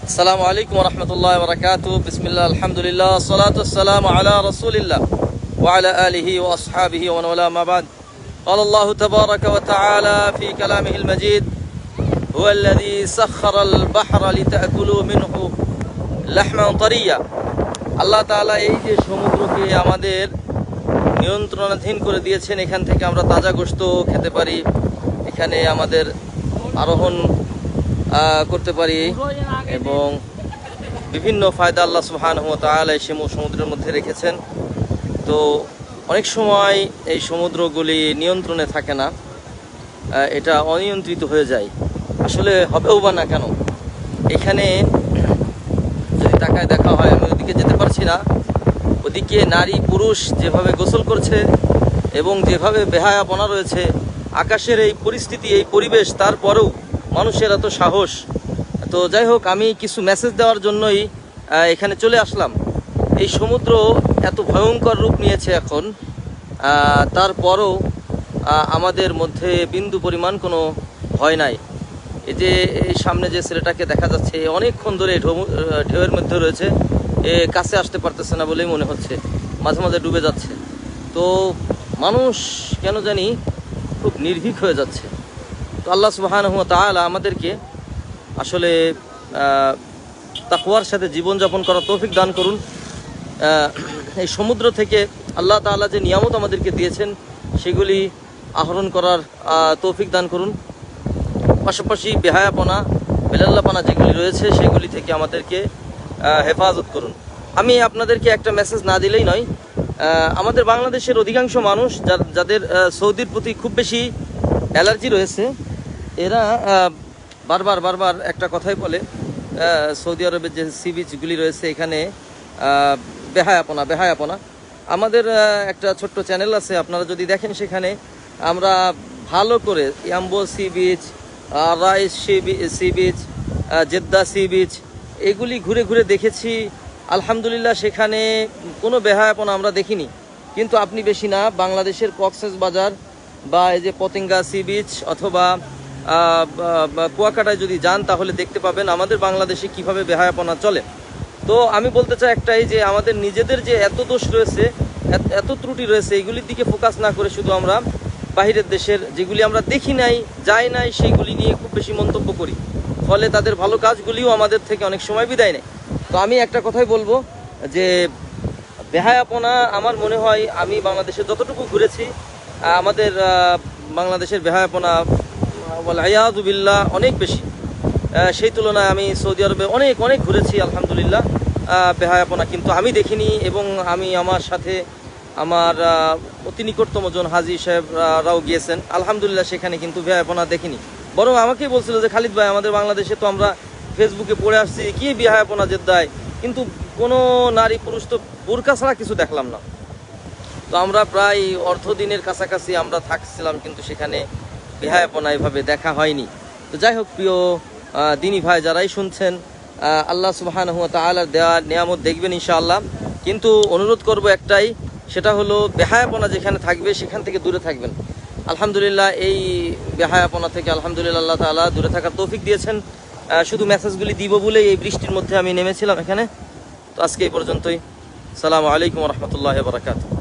আসসালামু আলাইকুম ওয়া রাহমাতুল্লাহি ওয়া বারাকাতুহু। বিসমিল্লাহ, আলহামদুলিল্লাহ, আসসালাতু ওয়াসসালামু আলা রাসূলিল্লাহ ওয়া আলা আলিহি ওয়া আসহাবিহি ওয়া মান ওয়ালা, মা বাদ। قال الله تبارك وتعالى في كلامه المجيد: هو الذي سخر البحر لتأكلوا منه لحما طريا। আল্লাহ তাআলা এই যে সমুদ্রকে আমাদের নিয়ন্ত্রণাধীন করে দিয়েছেন, এখান থেকে আমরা তাজা গোশত খেতে পারি, এখানে আমাদের আরোহণ করতে পারি এবং বিভিন্ন ফায়দা আল্লাহ সুবহানাহু ওয়া তাআলা এই সমুদ্রের মধ্যে রেখেছেন। তো অনেক সময় এই সমুদ্রগুলি নিয়ন্ত্রণে থাকে না, এটা অনিয়ন্ত্রিত হয়ে যায়। আসলে হবেও বা না কেন, এখানে যদি তাকায় দেখা হয়, আমি ওদিকে যেতে পারছি না, ওদিকে নারী পুরুষ যেভাবে গোসল করছে এবং যেভাবে বেহায়াপনা রয়েছে, আকাশের এই পরিস্থিতি, এই পরিবেশ, তারপরেও মানুষের এত সাহস। তো যাই হোক, আমি কিছু মেসেজ দেওয়ার জন্যই এখানে চলে আসলাম। এই সমুদ্র এত ভয়ঙ্কর রূপ নিয়েছে এখন, তারপরও আমাদের মধ্যে বিন্দু পরিমাণ কোনো ভয় নাই। এই যে এই সামনে যে ছেলেটাকে দেখা যাচ্ছে, অনেকক্ষণ ধরে ঢেউয়ের মধ্যে রয়েছে, কাছে আসতে পারতেছে না বলেই মনে হচ্ছে, মাঝে মাঝে ডুবে যাচ্ছে। তো মানুষ কেন জানি খুব নির্ভীক হয়ে যাচ্ছে। তো আল্লাহ সুবহানাহু ওয়া তাআলা আমাদেরকে আসলে তাকওয়ার সাথে জীবনযাপন করার তৌফিক দান করুন। এই সমুদ্র থেকে আল্লাহ তাআলা যে নিয়ামত আমাদেরকে দিয়েছেন, সেগুলি আহরণ করার তৌফিক দান করুন। পাশাপাশি বেহায়াপনা, বেলাল্লাপনা যেগুলি রয়েছে, সেগুলি থেকে আমাদেরকে হেফাজত করুন। আমি আপনাদেরকে একটা মেসেজ না দিলেই নয়। আমাদের বাংলাদেশের অধিকাংশ মানুষ যাদের সৌদির প্রতি খুব বেশি অ্যালার্জি রয়েছে, এরা বারবার একটা কথাই বলে, সৌদি আরবের যে সি বিচগুলি রয়েছে, এখানে বেহায়াপনা। আমাদের একটা ছোট্ট চ্যানেল আছে, আপনারা যদি দেখেন, সেখানে আমরা ভালো করে Yanbu sea beach, Rais sea beach, Jeddah sea beach, এগুলি ঘুরে ঘুরে দেখেছি। আলহামদুলিল্লাহ, সেখানে কোনো বেহায়াপনা আমরা দেখিনি। কিন্তু আপনি বেশি না, বাংলাদেশের কক্সবাজার বা এই যে পতেঙ্গা সি বিচ অথবা কুয়াকাটায় যদি যান, তাহলে দেখতে পাবেন আমাদের বাংলাদেশে কিভাবে বেহায়াপনা চলে। তো আমি বলতে চাই একটাই, যে আমাদের নিজেদের যে এত দোষ রয়েছে, এত ত্রুটি রয়েছে, এইগুলির দিকে ফোকাস না করে শুধু আমরা বাহিরের দেশের যেগুলি আমরা দেখি নাই, যাই নাই, সেইগুলি নিয়ে খুব বেশি মন্তব্য করি, ফলে তাদের ভালো কাজগুলিও আমাদের থেকে অনেক সময় বিদায় নেয়। তো আমি একটা কথাই বলবো, যে বেহায়াপনা আমার মনে হয়, আমি বাংলাদেশে যতটুকু ঘুরেছি, আমাদের বাংলাদেশের বেহায়াপনা ওয়াল-ইয়াযু বিল্লাহ অনেক বেশি। সেই তুলনায় আমি সৌদি আরবে অনেক ঘুরেছি, আলহামদুলিল্লাহ, বেহায়াপনা কিন্তু আমি দেখিনি। এবং আমি আমার সাথে আমার অতি নিকটতম জন হাজী সাহেবরাও গিয়েছেন, আলহামদুলিল্লাহ, সেখানে কিন্তু বেহায়াপনা দেখিনি। বরং আমাকেই বলছিল যে, খালিদ ভাই, আমাদের বাংলাদেশে তো আমরা ফেসবুকে পড়ে আসছি কি বেহায়াপনা জেদ্দায়, কিন্তু কোনো নারী পুরুষ তো বোরকা ছাড়া কিছু দেখলাম না। তো আমরা প্রায় অর্ধদিনের কাছাকাছি আমরা থাকছিলাম, কিন্তু সেখানে বেহায়াপনা এভাবে দেখা হয়নি। তো যাই হোক, প্রিয় দিনী ভাই যারাই শুনছেন, আল্লাহ সুবহানাহু ওয়া তাআলার দেওয়া নিয়ামত দেখবেন ইনশাআল্লাহ। কিন্তু অনুরোধ করব একটাই, সেটা হলো বেহায়াপনা যেখানে থাকবে সেখান থেকে দূরে থাকবেন। আলহামদুলিল্লাহ, এই বেহায়াপনা থেকে আলহামদুলিল্লাহ আল্লাহ তাআলা দূরে থাকার তৌফিক দিয়েছেন। শুধু মেসেজগুলি দিব বলে এই বৃষ্টির মধ্যে আমি নেমেছিলাম এখানে। তো আজকে এই পর্যন্তই। আসসালামু আলাইকুম ওয়া রাহমাতুল্লাহি ওয়া বারাকাতুহু।